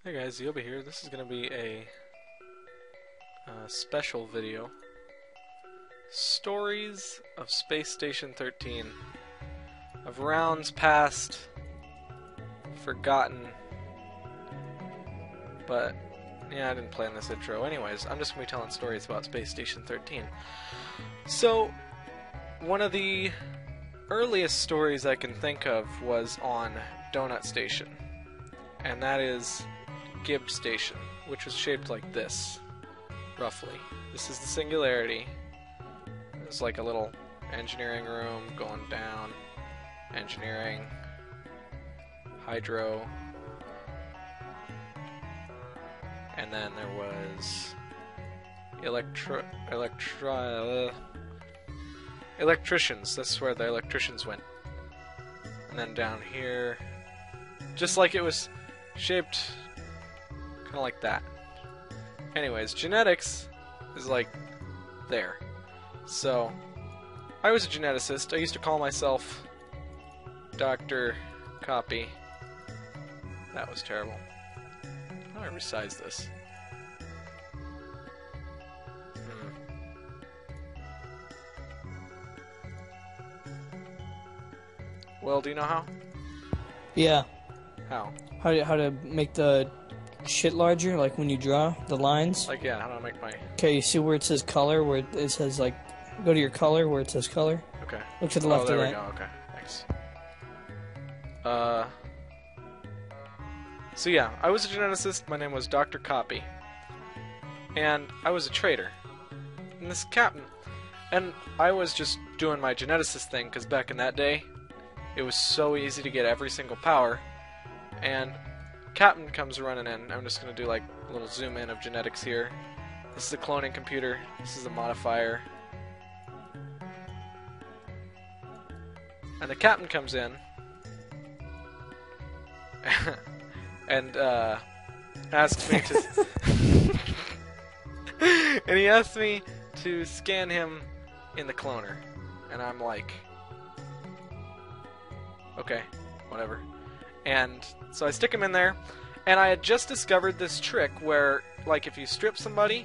Hey guys, Yoba here. This is going to be a special video. Stories of Space Station 13. Of rounds past, forgotten, but yeah, I didn't plan this intro. Anyways, I'm just going to be telling stories about Space Station 13. So, one of the earliest stories I can think of was on Donut Station, and that is Gibbs Station, which was shaped like this, roughly. This is the Singularity. It's like a little engineering room going down. Engineering, hydro, and then there was electricians. That's where the electricians went. And then down here, just like it was shaped kind of like that. Anyways, genetics is like there. So, I was a geneticist. I used to call myself Dr. Copy. That was terrible. How do I resize this? Well, do you know how? Yeah. How? How to make the shit larger, like when you draw the lines? Like, yeah, how do I make my... Okay, you see where it says color, where it says, like, go to your color, where it says color? Okay. Look to the left of that. Oh, there we go, okay. Thanks. So yeah, I was a geneticist, my name was Dr. Copy. And I was a trader. And this captain... And I was just doing my geneticist thing, because back in that day, it was so easy to get every single power. And Captain comes running in. I'm just going to do like a little zoom in of genetics here. This is a cloning computer. This is a modifier. And the captain comes in and asks me to and he asked me to scan him in the cloner. And I'm like, okay, whatever. And so I stick him in there, and I had just discovered this trick where, like, if you strip somebody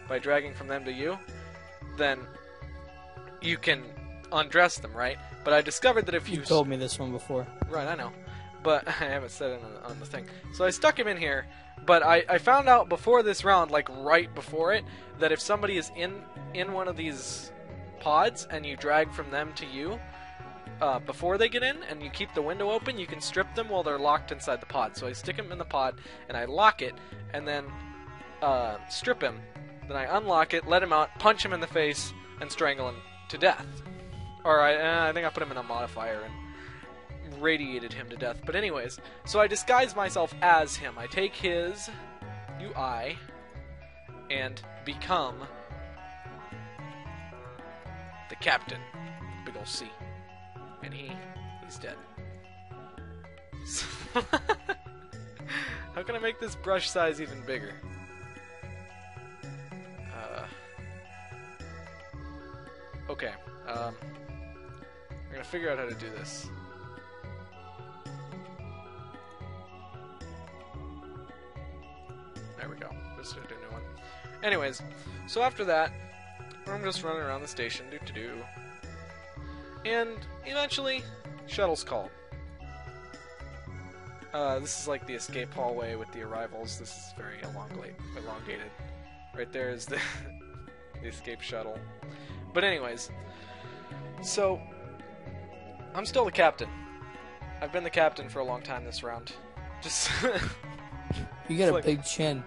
by dragging from them to you, then you can undress them, right? But I discovered that if you... You told me this one before. Right, I know. But I haven't said it on the thing. So I stuck him in here, but I found out before this round, like right before it, that if somebody is in one of these pods and you drag from them to you, before they get in, and you keep the window open, you can strip them while they're locked inside the pod. So I stick him in the pod, and I lock it, and then strip him. Then I unlock it, let him out, punch him in the face, and strangle him to death. Or I think I put him in a modifier and radiated him to death. But anyways, so I disguise myself as him. I take his UI and become the captain. Big ol' C. And he's dead. So how can I make this brush size even bigger? Okay. I'm gonna figure out how to do this. There we go. I'm just gonna do a new one. Anyways, so after that, I'm just running around the station, do-do-do. And eventually, shuttle's called. This is like the escape hallway with the arrivals. This is very elongated. Right there is the, the escape shuttle. But anyways, so I'm still the captain. I've been the captain for a long time this round. Just you got a big chin.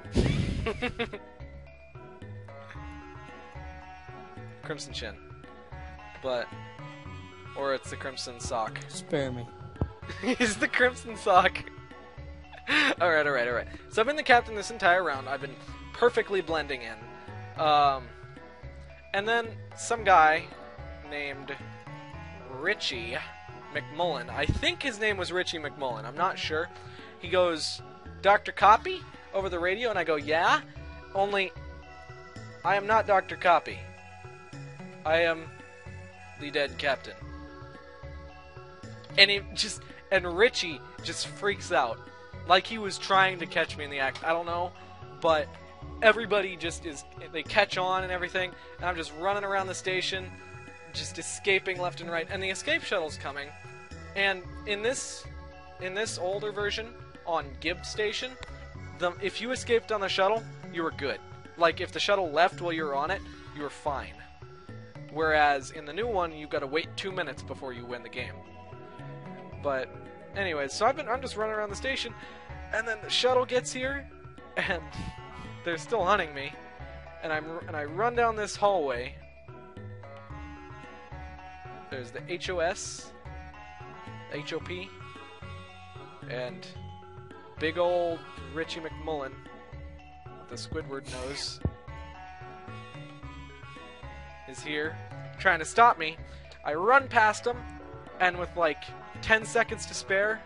Crimson chin. But... Or it's the Crimson Sock. Spare me. He's the Crimson Sock. Alright. So I've been the captain this entire round. I've been perfectly blending in. And then some guy named Richie McMullen. I think his name was Richie McMullen. I'm not sure. He goes, Dr. Copy? Over the radio, and I go, yeah? Only, I am not Dr. Copy. I am the dead captain. And Richie just freaks out. Like he was trying to catch me in the act. I don't know, but everybody just is, they catch on and everything, and I'm just running around the station, just escaping left and right, and the escape shuttle's coming, and in this older version, on Gibbs Station, if you escaped on the shuttle, you were good. Like, if the shuttle left while you were on it, you were fine. Whereas, in the new one, you've got to wait 2 minutes before you win the game. But, anyways, so I'm just running around the station, and then the shuttle gets here, and they're still hunting me, and I run down this hallway. There's the HOS, HOP, and big old Richie McMullen with the Squidward nose is here, trying to stop me. I run past him, and with like 10 seconds to spare,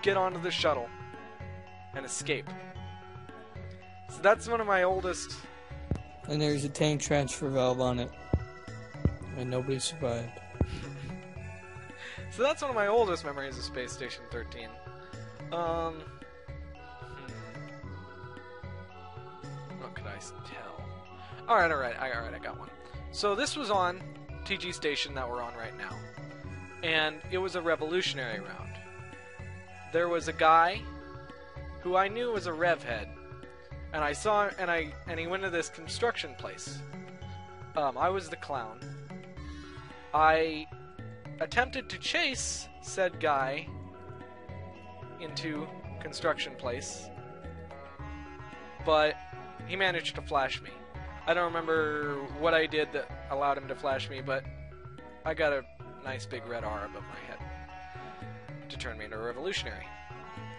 get onto the shuttle and escape. So that's one of my oldest. And there's a tank transfer valve on it. And nobody survived. So that's one of my oldest memories of Space Station 13. What could I tell? Alright, I got one. So this was on TG Station that we're on right now. And it was a revolutionary round. There was a guy who I knew was a rev head. And I saw him, and he went to this construction place. I was the clown. I attempted to chase said guy into construction place, but he managed to flash me. I don't remember what I did that allowed him to flash me, but I got a nice big red R above my head to turn me into a revolutionary.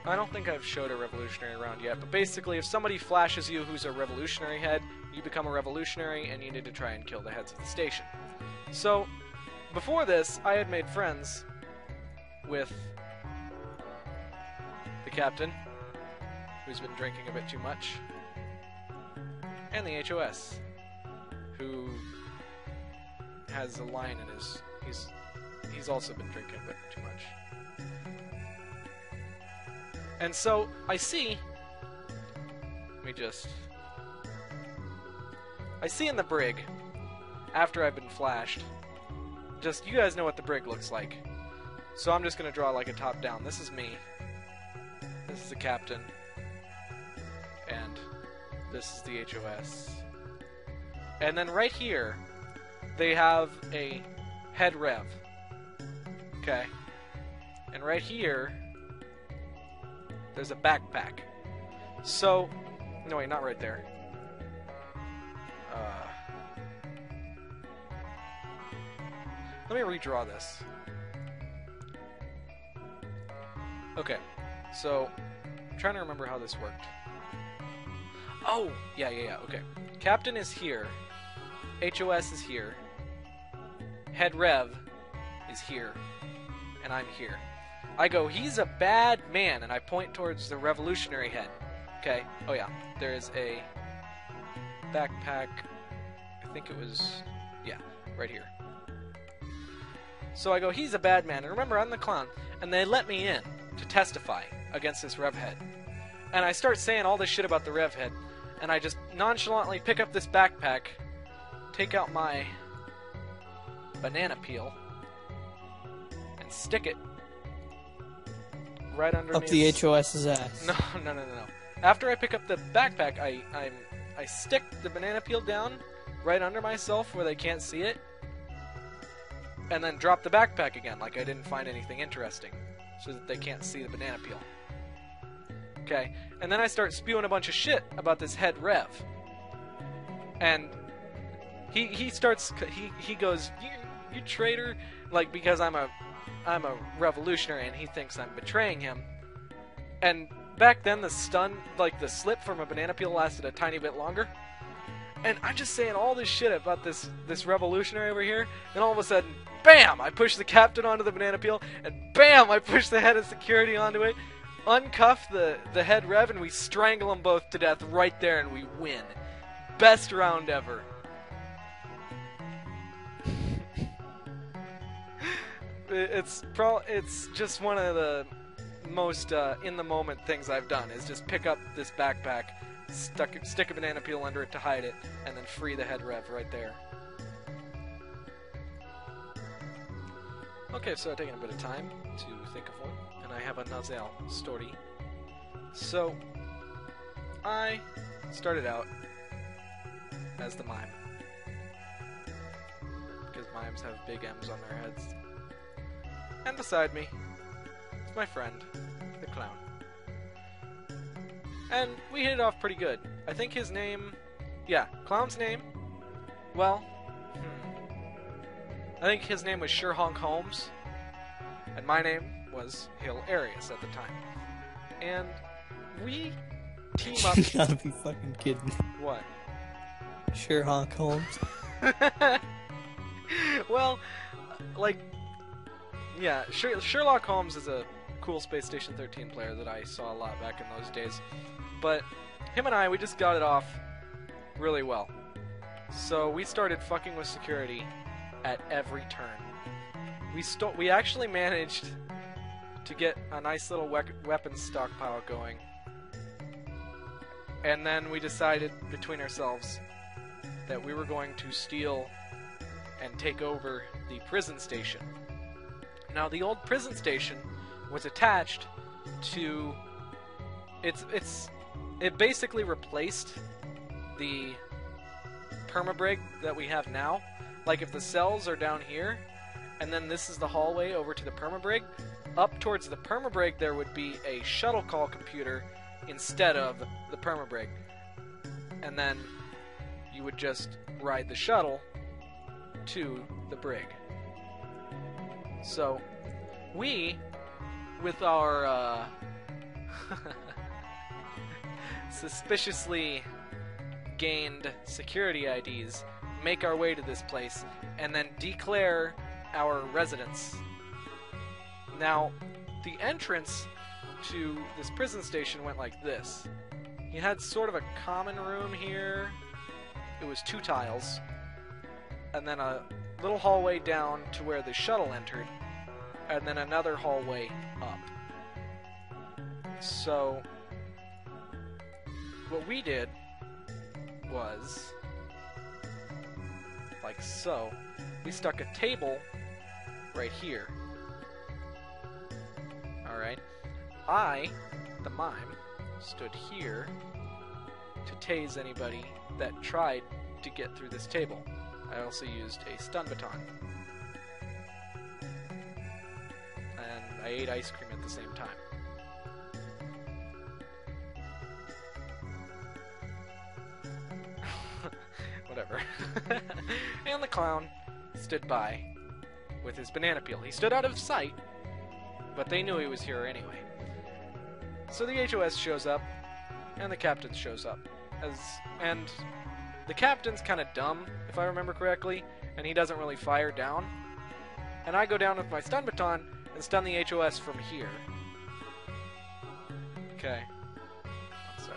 I don't think I've showed a revolutionary round yet, but basically if somebody flashes you who's a revolutionary head, you become a revolutionary and you need to try and kill the heads of the station. So, before this, I had made friends with the captain, who's been drinking a bit too much, and the HOS, who has a line in his... He's also been drinking a bit too much. And so, I see in the brig, after I've been flashed, you guys know what the brig looks like. So I'm just going to draw like a top down. This is me. This is the captain. And this is the HOS. And then right here, they have a head rev. Okay. And right here, there's a backpack. So, no wait, not right there. Let me redraw this. Okay, so I'm trying to remember how this worked. Oh, yeah, okay. Captain is here. HOS is here. Head Rev is here. And I'm here. I go, he's a bad man, and I point towards the revolutionary head. Okay, oh yeah, there is a backpack, I think it was, yeah, right here. So I go, he's a bad man, and remember, I'm the clown, and they let me in to testify against this rev head. And I start saying all this shit about the rev head, and I just nonchalantly pick up this backpack, take out my banana peel, and stick it right underneath. Up the HOS's ass. No. After I pick up the backpack, I stick the banana peel down right under myself where they can't see it, and then drop the backpack again like I didn't find anything interesting, so that they can't see the banana peel. Okay, and then I start spewing a bunch of shit about this head rev, and he goes, you traitor, like, because I'm a revolutionary and he thinks I'm betraying him. And back then the slip from a banana peel lasted a tiny bit longer. And I'm just saying all this shit about this revolutionary over here, and all of a sudden, BAM! I push the captain onto the banana peel, and BAM! I push the head of security onto it, uncuff the head rev, and we strangle them both to death right there, and we win. Best round ever. It's just one of the most in the moment things I've done is just pick up this backpack, stick a banana peel under it to hide it, and then free the head rev right there. Okay, so I've taken a bit of time to think of one, and I have another story. So, I started out as the mime, because mimes have big M's on their heads. And beside me is my friend, the clown. And we hit it off pretty good. I think his name... Yeah, clown's name... Well... I think his name was Sherlock Holmes. And my name was Hilarious at the time. And we team up... You gotta be fucking kidding. What? Sherlock Holmes. Well, like... Yeah, Sherlock Holmes is a cool Space Station 13 player that I saw a lot back in those days. But him and I, we just got it off really well. So we started fucking with security at every turn. We actually managed to get a nice little weapons stockpile going. And then we decided between ourselves that we were going to steal and take over the prison station. Now, the old prison station was attached to... It basically replaced the permabrig that we have now. Like, if the cells are down here, and then this is the hallway over to the permabrig, up towards the permabrig there would be a shuttle call computer instead of the permabrig. And then you would just ride the shuttle to the brig. So, we, with our suspiciously gained security IDs, make our way to this place, and then declare our residence. Now, the entrance to this prison station went like this. You had sort of a common room here. It was 2 tiles. And then a little hallway down to where the shuttle entered. And then another hallway up. So, what we did was, like so, we stuck a table right here. Alright. I, the mime, stood here to tase anybody that tried to get through this table. I also used a stun baton. And I ate ice cream at the same time. Whatever. And the clown stood by with his banana peel. He stood out of sight, but they knew he was here anyway. So the HOS shows up, and the captain shows up. And the captain's kind of dumb, if I remember correctly, and he doesn't really fire down. And I go down with my stun baton and stun the HOS from here. Okay. 1 sec.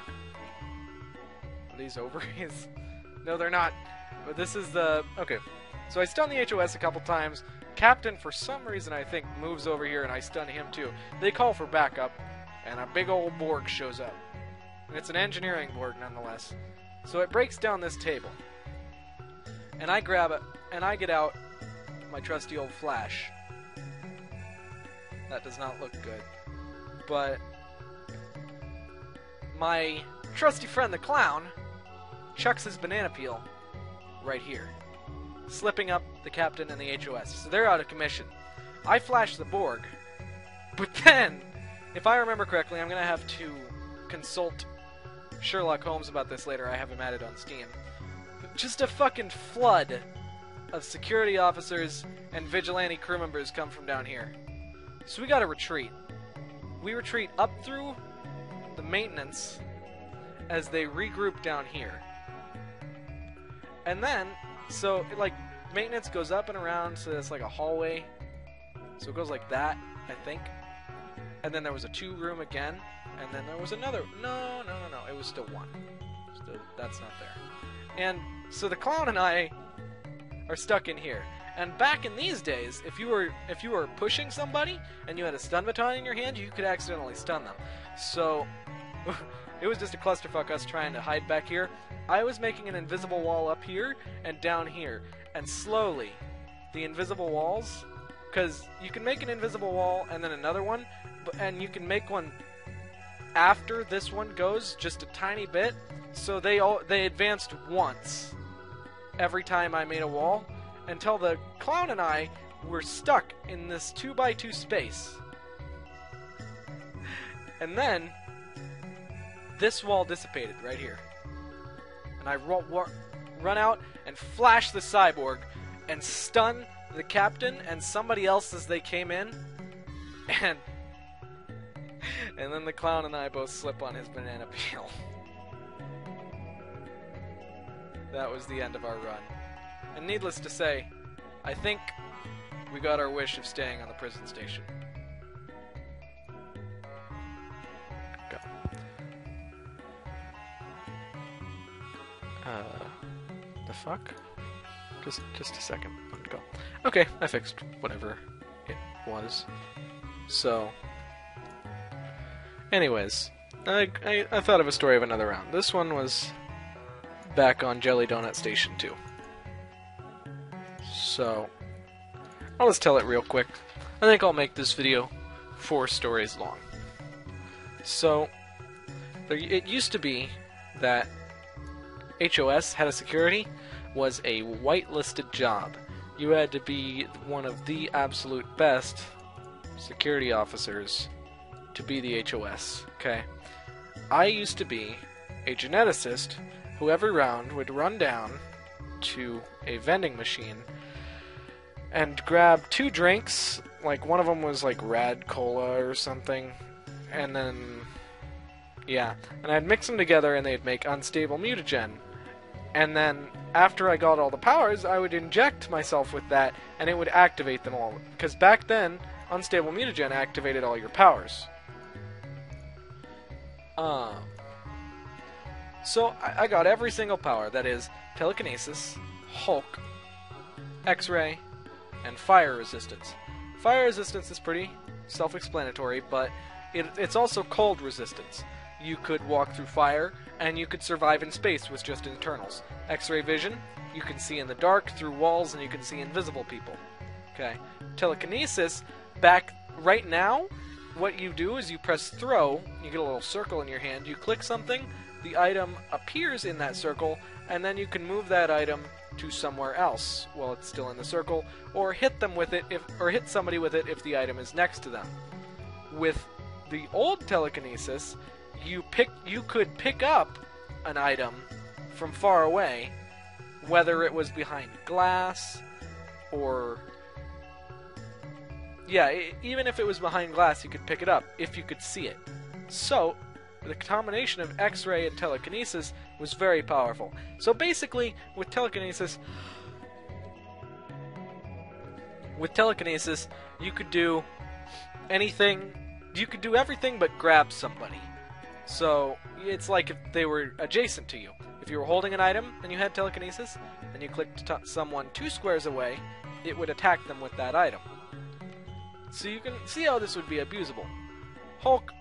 Are these ovaries? No, they're not. But this is the... Okay. So I stun the HOS a couple times. Captain, for some reason, I think, moves over here, and I stun him too. They call for backup, and a big old Borg shows up. And it's an engineering Borg, nonetheless. So it breaks down this table. And I grab it, and I get out my trusty old flash. That does not look good. But my trusty friend, the clown, chucks his banana peel right here, slipping up the captain and the HOS. So they're out of commission. I flash the Borg, but then, if I remember correctly, I'm going to have to consult Sherlock Holmes about this later. I have him added on Steam. Just a fucking flood of security officers and vigilante crew members come from down here. So we gotta retreat. We retreat up through the maintenance as they regroup down here. And then, so, like, maintenance goes up and around, so it's like a hallway. So it goes like that, I think. And then there was a 2-room again, and then there was another. No, it was still 1. Still, that's not there. And so the clown and I are stuck in here. And back in these days, if you were pushing somebody and you had a stun baton in your hand, you could accidentally stun them. So it was just a clusterfuck us trying to hide back here. I was making an invisible wall up here and down here, and slowly the invisible walls, because you can make an invisible wall and then another one, and you can make one after this one goes just a tiny bit, so they advanced once every time I made a wall, until the clown and I were stuck in this 2x2 space. And then this wall dissipated right here, and I run out and flash the cyborg and stun the captain and somebody else as they came in, and then the clown and I both slip on his banana peel. That was the end of our run. And needless to say, I think we got our wish of staying on the prison station. Go. The fuck? Just a second. Go. Okay, I fixed whatever it was. So, anyways, I thought of a story of another round. This one was back on Jelly Donut Station 2. So, I'll just tell it real quick. I think I'll make this video 4 stories long. So, it used to be that HOS, head of security, was a whitelisted job. You had to be one of the absolute best security officers to be the HOS, okay? I used to be a geneticist who every round would run down to a vending machine and grab 2 drinks, like one of them was like Rad Cola or something, and then, yeah, and I'd mix them together and they'd make unstable mutagen. And then, after I got all the powers, I would inject myself with that, and it would activate them all. Because back then, unstable mutagen activated all your powers. So, I got every single power. That is, telekinesis, Hulk, X-ray, and fire resistance. Fire resistance is pretty self-explanatory, but it's also cold resistance. You could walk through fire, and you could survive in space with just internals. X-ray vision, you can see in the dark through walls, and you can see invisible people. Okay. Telekinesis, right now, what you do is you press throw, you get a little circle in your hand, you click something, the item appears in that circle, and then you can move that item to somewhere else while it's still in the circle, or hit them with it or hit somebody with it if the item is next to them. With the old telekinesis, you could pick up an item from far away, whether it was behind glass or... yeah, even if it was behind glass, you could pick it up if you could see it. So, the combination of X-ray and telekinesis was very powerful. So basically, with telekinesis, you could do anything, you could do everything but grab somebody. So, it's like if they were adjacent to you. If you were holding an item and you had telekinesis, and you clicked someone 2 squares away, it would attack them with that item. So you can see how this would be abusable. Hulk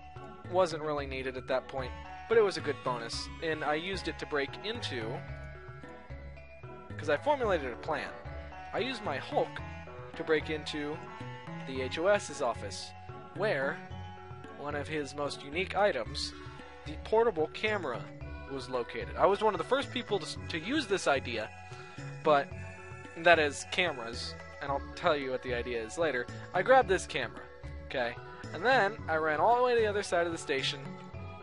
wasn't really needed at that point, but it was a good bonus, and I used it to break into... because I formulated a plan. I used my Hulk to break into the HOS's office, where one of his most unique items, the portable camera, was located. I was one of the first people to use this idea, but that is cameras, and I'll tell you what the idea is later. I grabbed this camera, okay, and then I ran all the way to the other side of the station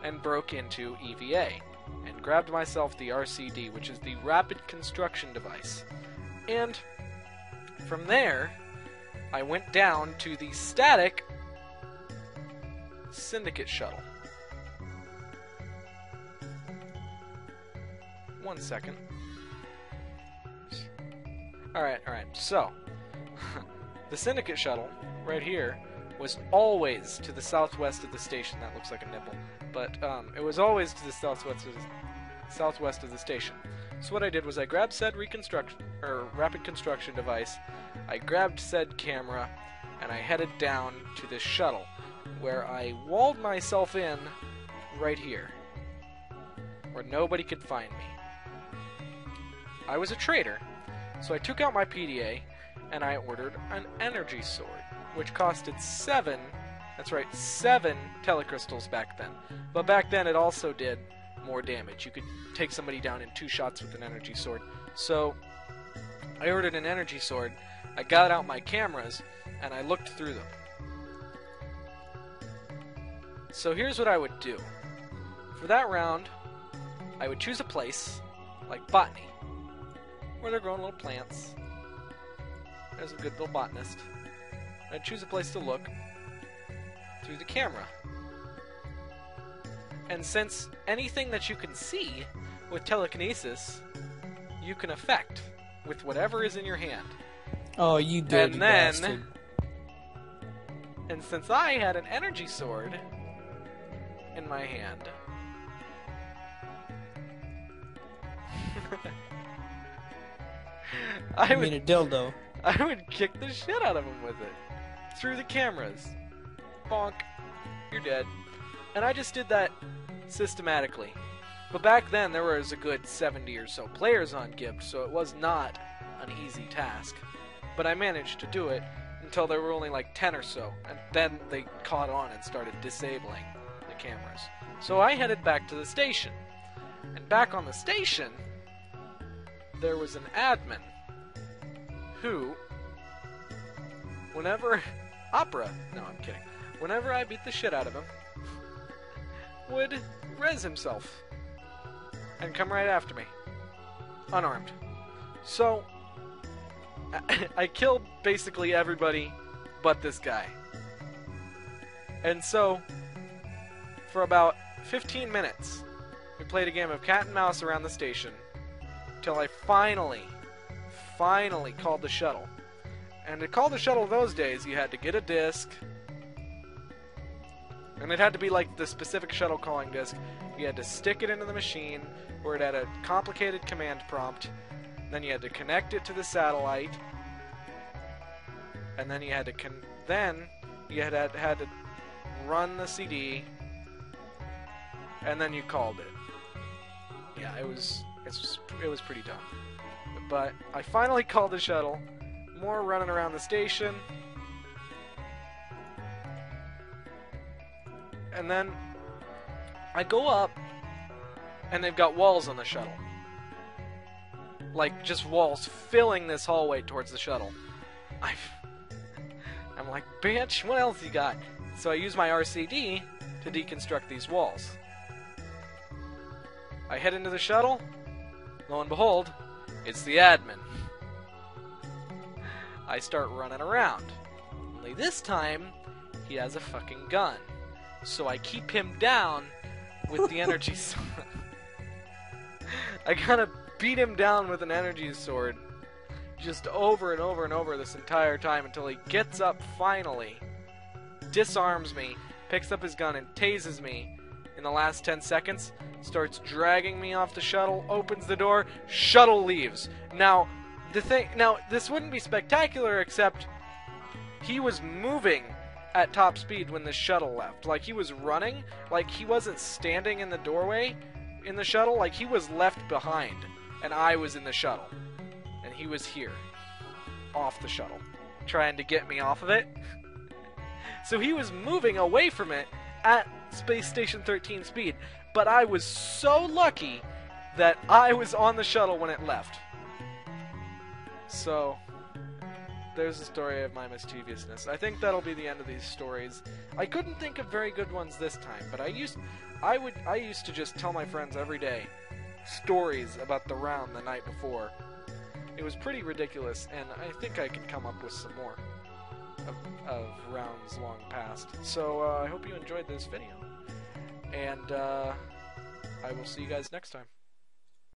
and broke into EVA, and grabbed myself the RCD, which is the Rapid Construction Device. And from there, I went down to the static Syndicate shuttle. 1 second. Alright, so, the Syndicate shuttle, right here, was always to the southwest of the station. That looks like a nipple. But, it was always to the southwest of the station. So what I did was I grabbed said rapid construction device, I grabbed said camera, and I headed down to this shuttle, where I walled myself in right here, where nobody could find me. I was a traitor, so I took out my PDA, and I ordered an energy sword, which costed 7 telecrystals back then. But back then it also did more damage. You could take somebody down in 2 shots with an energy sword. So I ordered an energy sword, I got out my cameras, and I looked through them. So here's what I would do. For that round, I would choose a place, like botany, where they're growing little plants. There's a good little botanist. I'd choose a place to look through the camera. And since anything that you can see with telekinesis, you can affect with whatever is in your hand. Oh, you dirty bastard. And since I had an energy sword in my hand, I mean a dildo. I would kick the shit out of him with it. Through the cameras. Bonk. You're dead. And I just did that systematically. But back then there was a good 70 or so players on Gibbed, so it was not an easy task. But I managed to do it until there were only like 10 or so, and then they caught on and started disabling the cameras. So I headed back to the station. And back on the station, there was an admin who, whenever whenever I beat the shit out of him, would res himself and come right after me, unarmed. So I killed basically everybody but this guy. And so for about 15 minutes we played a game of cat and mouse around the station till I finally called the shuttle. And to call the shuttle those days, you had to get a disc, and it had to be like the specific shuttle calling disc. You had to stick it into the machine where it had a complicated command prompt. Then you had to connect it to the satellite, and then you had to had to run the CD, and then you called it. Yeah, it was pretty dumb. But I finally called the shuttle. More running around the station. And then I go up, and they've got walls on the shuttle. Like, just walls filling this hallway towards the shuttle. I'm like, bitch, what else you got? So I use my RCD to deconstruct these walls. I head into the shuttle. Lo and behold, it's the admin. I start running around. Only this time, he has a fucking gun. So I keep him down with the energy sword. I gotta beat him down with an energy sword just over and over and over this entire time until he gets up finally, disarms me, picks up his gun and tases me in the last 10 seconds, starts dragging me off the shuttle, opens the door, shuttle leaves. Now, this wouldn't be spectacular except he was moving at top speed when the shuttle left. Like, he was running, like he wasn't standing in the doorway in the shuttle, like he was left behind, and I was in the shuttle. And he was here, off the shuttle, trying to get me off of it. So he was moving away from it at Space Station 13 speed, but I was so lucky that I was on the shuttle when it left. So there's the story of my mischievousness. I think that'll be the end of these stories. I couldn't think of very good ones this time, but I used to just tell my friends every day stories about the round the night before. It was pretty ridiculous, and I think I could come up with some more of rounds long past. So I hope you enjoyed this video, and I will see you guys next time.